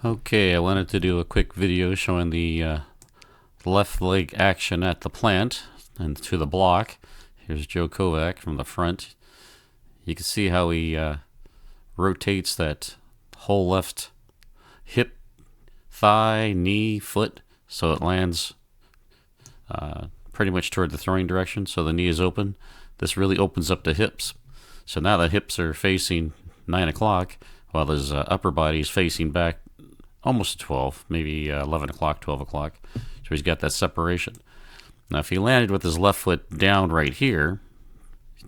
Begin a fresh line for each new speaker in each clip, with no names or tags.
Okay, I wanted to do a quick video showing the left leg action at the plant and to the block. Here's Joe Kovac from the front. You can see how he rotates that whole left hip, thigh, knee, foot, so it lands pretty much toward the throwing direction, so the knee is open. This really opens up the hips. So now the hips are facing 9 o'clock while his upper body is facing back almost 12, maybe 11 o'clock, 12 o'clock. So he's got that separation. Now, if he landed with his left foot down right here,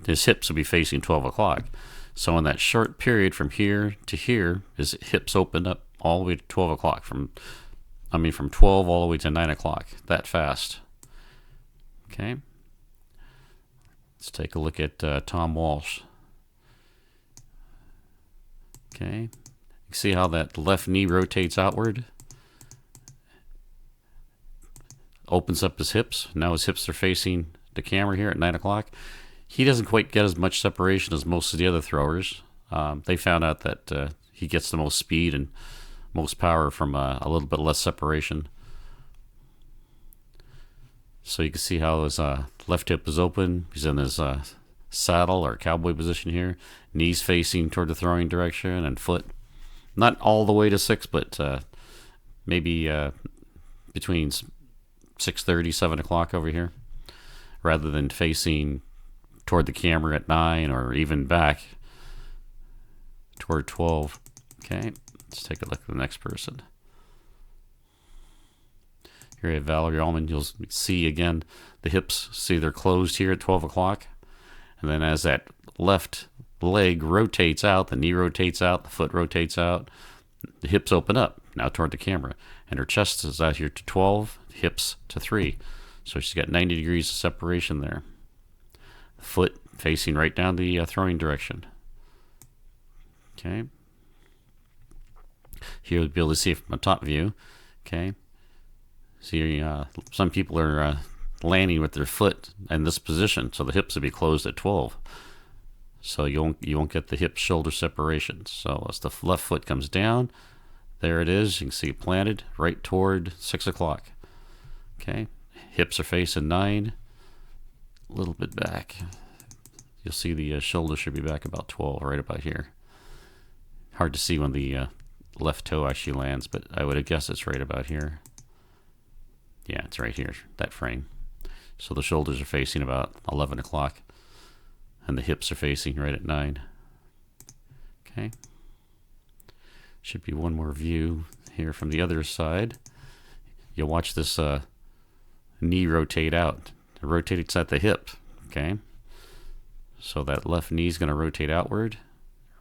his hips would be facing 12 o'clock. So in that short period from here to here, his hips open up all the way to 12 o'clock. From 12 all the way to 9 o'clock. That fast. Okay. Let's take a look at Tom Walsh. Okay. You see how that left knee rotates outward? Opens up his hips. Now his hips are facing the camera here at 9 o'clock. He doesn't quite get as much separation as most of the other throwers. They found out that he gets the most speed and most power from a little bit less separation. So you can see how his left hip is open. He's in his saddle or cowboy position here. Knees facing toward the throwing direction and foot. Not all the way to 6, but maybe between 6:30, 7 o'clock over here, rather than facing toward the camera at 9 or even back toward 12. Okay, let's take a look at the next person. Here we have Valerie Allman. You'll see again the hips, see they're closed here at 12 o'clock. And then as that left leg rotates out, the knee rotates out, the foot rotates out, the hips open up now toward the camera. And her chest is out here to 12, hips to 3. So she's got 90 degrees of separation there. The foot facing right down the throwing direction. Okay. Here you'll be able to see it from a top view. Okay. See, some people are landing with their foot in this position, so the hips will be closed at 12. So you won't get the hip shoulder separation. So as the left foot comes down, there it is. You can see it planted right toward 6 o'clock. Okay, hips are facing 9, a little bit back. You'll see the shoulder should be back about 12, right about here. Hard to see when the left toe actually lands, but I would guess it's right about here. Yeah, it's right here, that frame. So the shoulders are facing about 11 o'clock, and the hips are facing right at 9. Okay. Should be one more view here from the other side. You'll watch this knee rotate out. It rotates at the hip. Okay. So that left knee is going to rotate outward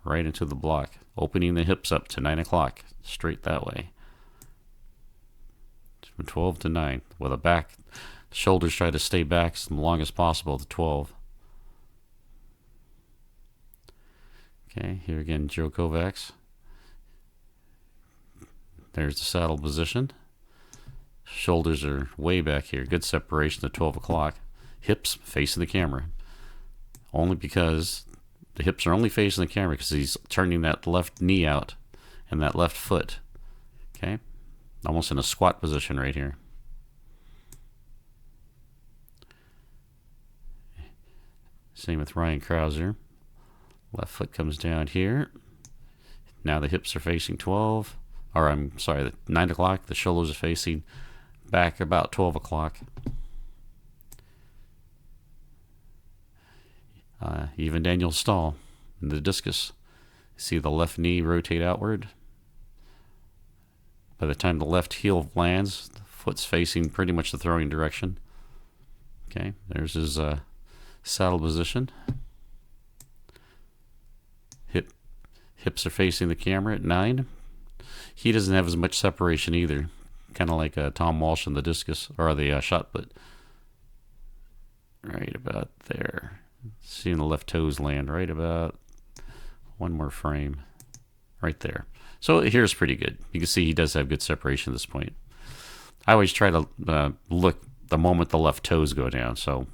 right into the block, opening the hips up to 9 o'clock, straight that way. From 12 to 9, with a back, shoulders try to stay back as long as possible to 12. Okay, here again, Joe Kovacs. There's the saddle position. Shoulders are way back here. Good separation to 12 o'clock. Hips facing the camera. Only because the hips are only facing the camera because he's turning that left knee out and that left foot. Okay, almost in a squat position right here. Same with Ryan Krauser. Left foot comes down here. Now the hips are facing 12. Or I'm sorry, 9 o'clock. The shoulders are facing back about 12 o'clock. Even Daniel Stahl in the discus. See the left knee rotate outward. By the time the left heel lands, the foot's facing pretty much the throwing direction. Okay, there's his saddle position. Hips are facing the camera at 9. He doesn't have as much separation either. Kind of like Tom Walsh in the discus, or the shot put. Right about there. Seeing the left toes land right about one more frame. Right there. So here's pretty good. You can see he does have good separation at this point. I always try to look the moment the left toes go down. So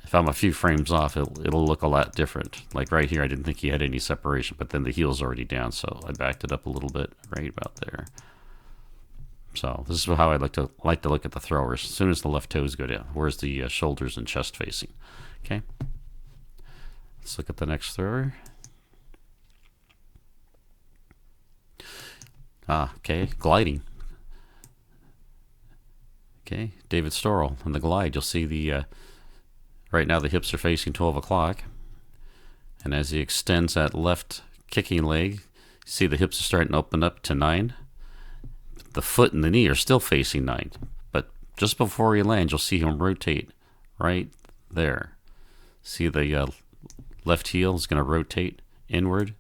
if I'm a few frames off, it'll look a lot different. Like right here, I didn't think he had any separation, but then the heel's already down, so I backed it up a little bit, right about there. So this is how I like to look at the throwers. As soon as the left toes go down, where's the shoulders and chest facing? Okay. Let's look at the next thrower. Okay, gliding. Okay, David Storrell on the glide. You'll see the right now the hips are facing 12 o'clock, and as he extends that left kicking leg, see the hips are starting to open up to 9. The foot and the knee are still facing 9, but just before he lands, you'll see him rotate right there. See the left heel is going to rotate inward,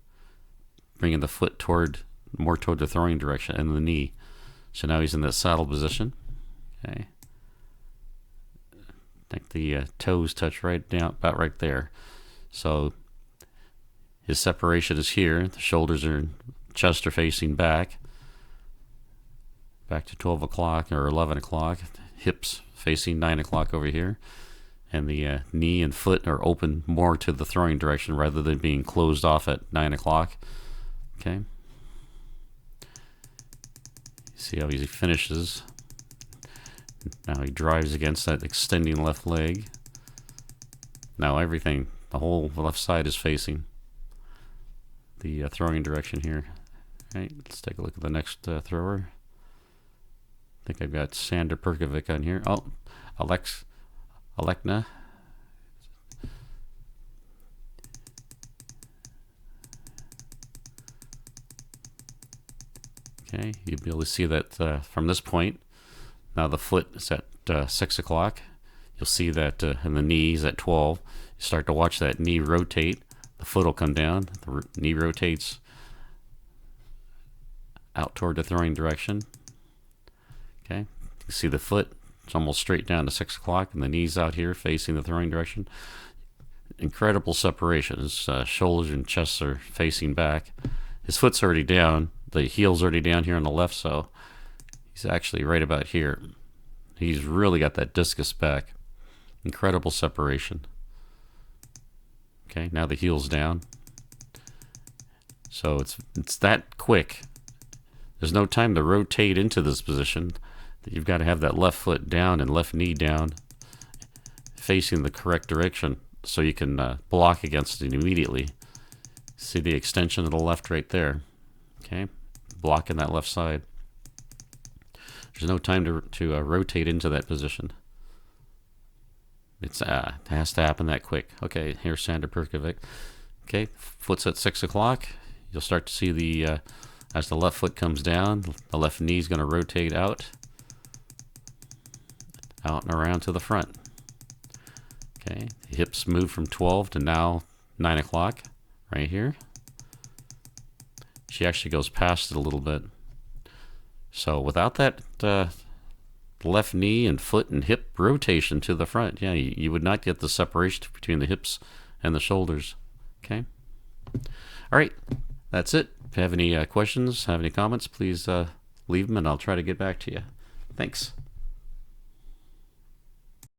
bringing the foot more toward the throwing direction, and the knee. So now he's in that saddle position. Okay. I think the toes touch right down, about right there. So his separation is here. The shoulders chest are facing back to 12 o'clock or 11 o'clock. Hips facing 9 o'clock over here. And the knee and foot are open more to the throwing direction rather than being closed off at 9 o'clock. Okay. See how he finishes. Now he drives against that extending left leg. Now everything, the whole left side is facing the throwing direction here. All right, let's take a look at the next thrower. I think I've got Sander Perkovic on here. Oh, Alekna. Okay, you'll be able to see that from this point. Now the foot is at 6 o'clock. You'll see that and the knees at 12. You start to watch that knee rotate. The foot will come down. The knee rotates out toward the throwing direction. Okay, you see the foot. It's almost straight down to 6 o'clock, and the knees out here facing the throwing direction. Incredible separation. His shoulders and chest are facing back. His foot's already down. The heel's already down here on the left, so he's actually right about here. He's really got that discus back. Incredible separation. Okay, now the heel's down. So it's that quick. There's no time to rotate into this position. You've got to have that left foot down and left knee down, facing the correct direction, so you can block against it immediately. See the extension of the left right there. Okay, blocking that left side. There's no time to rotate into that position. It has to happen that quick. Okay, here's Sander Perkovic. Okay, foot's at 6 o'clock. You'll start to see the as the left foot comes down, the left knee is going to rotate out and around to the front. Okay, the hips move from 12 to now 9 o'clock right here. She actually goes past it a little bit. So without that left knee and foot and hip rotation to the front, yeah, you would not get the separation between the hips and the shoulders. Okay. All right, that's it. If you have any questions, have any comments, please leave them and I'll try to get back to you. Thanks.